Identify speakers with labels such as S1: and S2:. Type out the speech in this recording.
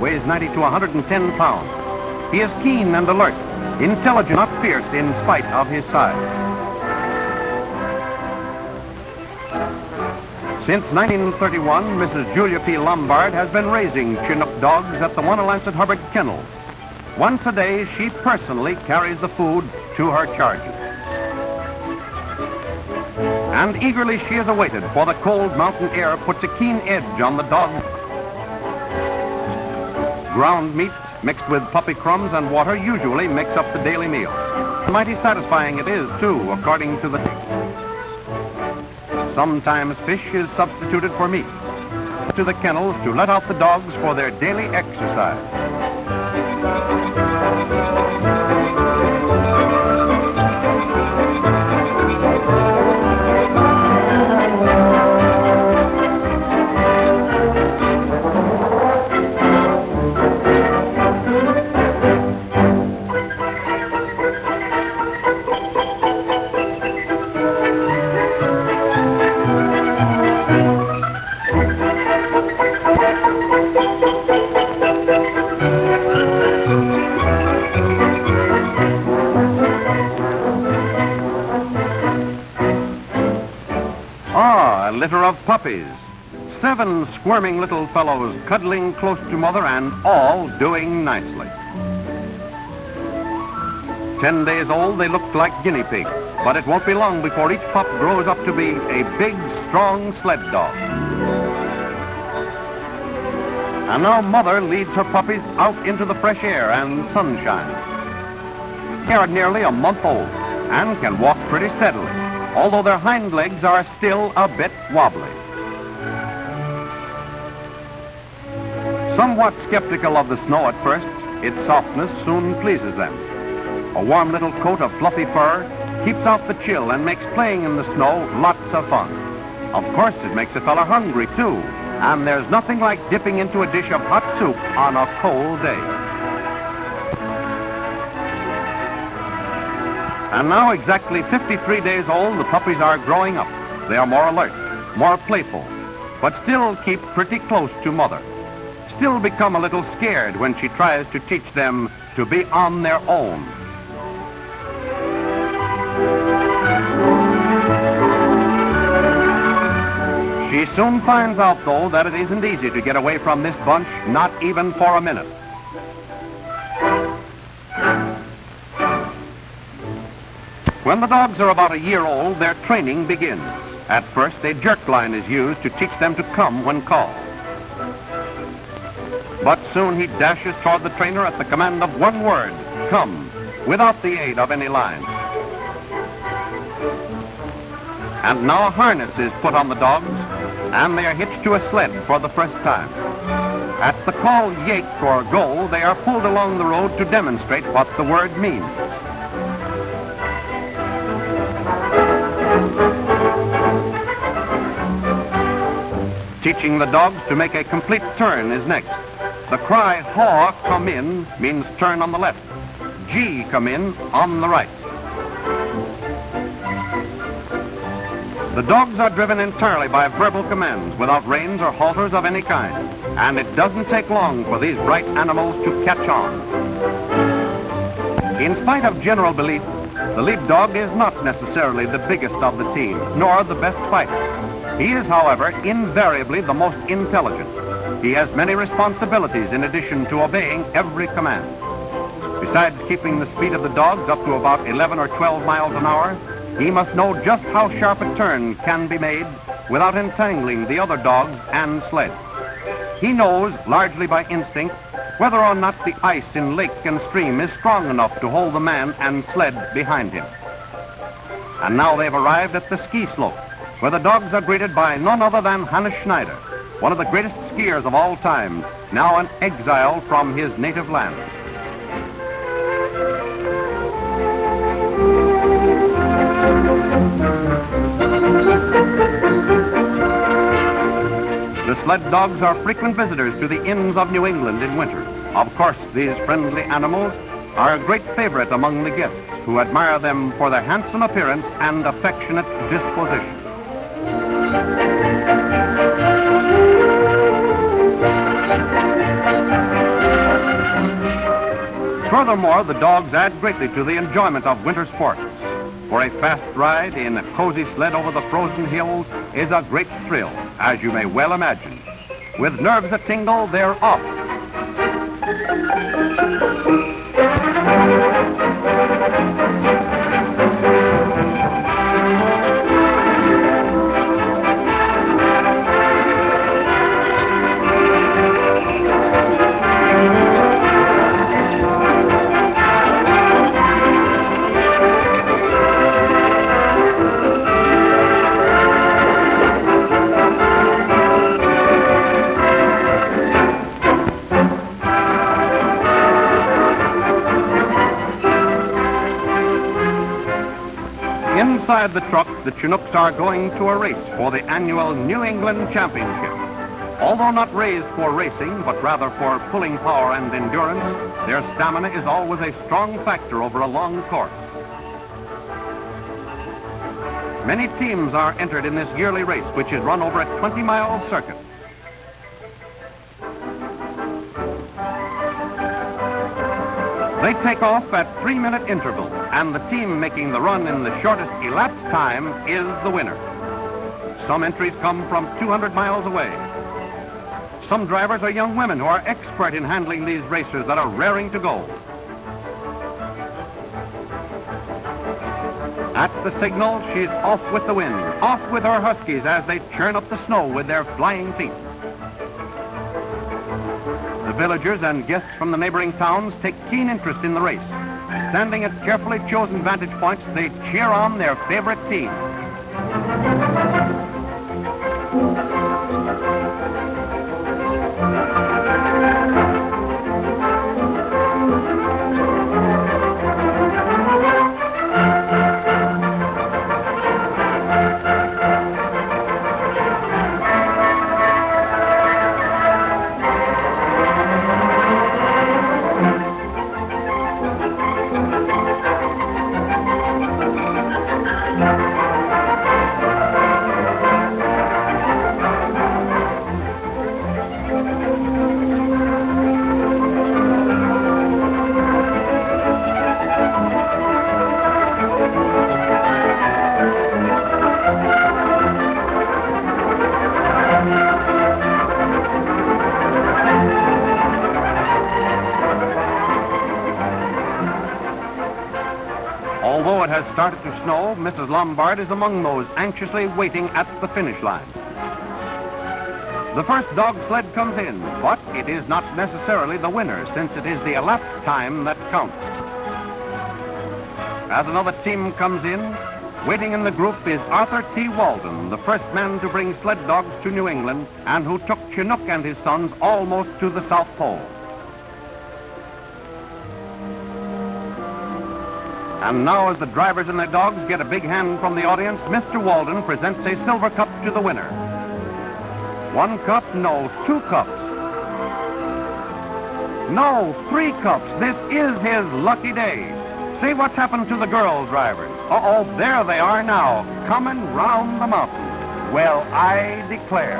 S1: weighs 90 to 110 pounds. He is keen and alert, intelligent, not fierce in spite of his size. Since 1931, Mrs. Julia P. Lombard has been raising Chinook dogs at the Wanalancet Hubbard Kennels. Once a day, she personally carries the food to her charges. And eagerly she is awaited, for the cold mountain air puts a keen edge on the dog. Ground meat mixed with puppy crumbs and water usually makes up the daily meal. Mighty satisfying it is, too, according to the taste. Sometimes fish is substituted for meat. To the kennels to let out the dogs for their daily exercise. A litter of puppies. 7 squirming little fellows cuddling close to mother and all doing nicely. 10 days old, they look like guinea pigs, but it won't be long before each pup grows up to be a big, strong sled dog. And now mother leads her puppies out into the fresh air and sunshine. They are nearly a month old and can walk pretty steadily, although their hind legs are still a bit wobbly. Somewhat skeptical of the snow at first, its softness soon pleases them. A warm little coat of fluffy fur keeps out the chill and makes playing in the snow lots of fun. Of course, it makes a fella hungry, too, and there's nothing like dipping into a dish of hot soup on a cold day. And now, exactly 53 days old, the puppies are growing up. They are more alert, more playful, but still keep pretty close to mother. Still become a little scared when she tries to teach them to be on their own. She soon finds out, though, that it isn't easy to get away from this bunch, not even for a minute. When the dogs are about a year old, their training begins. At first, a jerk line is used to teach them to come when called. But soon he dashes toward the trainer at the command of one word, come, without the aid of any line. And now a harness is put on the dogs, and they are hitched to a sled for the first time. At the call yake or go, they are pulled along the road to demonstrate what the word means. Teaching the dogs to make a complete turn is next. The cry, haw, come in, means turn on the left. Gee, come in, on the right. The dogs are driven entirely by verbal commands, without reins or halters of any kind. And it doesn't take long for these bright animals to catch on. In spite of general belief, the lead dog is not necessarily the biggest of the team, nor the best fighter. He is, however, invariably the most intelligent. He has many responsibilities in addition to obeying every command. Besides keeping the speed of the dogs up to about 11 or 12 miles an hour, he must know just how sharp a turn can be made without entangling the other dogs and sled. He knows, largely by instinct, whether or not the ice in lake and stream is strong enough to hold the man and sled behind him. And now they've arrived at the ski slope, where the dogs are greeted by none other than Hannes Schneider, one of the greatest skiers of all time, now an exile from his native land. The sled dogs are frequent visitors to the inns of New England in winter. Of course, these friendly animals are a great favorite among the guests, who admire them for their handsome appearance and affectionate disposition. Furthermore, the dogs add greatly to the enjoyment of winter sports. For a fast ride in a cozy sled over the frozen hills is a great thrill, as you may well imagine. With nerves a-tingle, they're off. Inside the truck, the Chinooks are going to a race for the annual New England Championship. Although not raised for racing, but rather for pulling power and endurance, their stamina is always a strong factor over a long course. Many teams are entered in this yearly race, which is run over a 20-mile circuit. They take off at 3-minute intervals, and the team making the run in the shortest elapsed time is the winner. Some entries come from 200 miles away. Some drivers are young women who are expert in handling these racers that are raring to go. At the signal, she's off with the wind, off with her huskies as they churn up the snow with their flying feet. The villagers and guests from the neighboring towns take keen interest in the race. Standing at carefully chosen vantage points, they cheer on their favorite team. Although it has started to snow, Mrs. Lombard is among those anxiously waiting at the finish line. The first dog sled comes in, but it is not necessarily the winner, since it is the elapsed time that counts. As another team comes in, waiting in the group is Arthur T. Walden, the first man to bring sled dogs to New England and who took Chinook and his sons almost to the South Pole. And now, as the drivers and their dogs get a big hand from the audience, Mr. Walden presents a silver cup to the winner. 1 cup, no, 2 cups. No, 3 cups. This is his lucky day. See what's happened to the girl drivers. Uh-oh, there they are now, coming round the mountain. Well, I declare.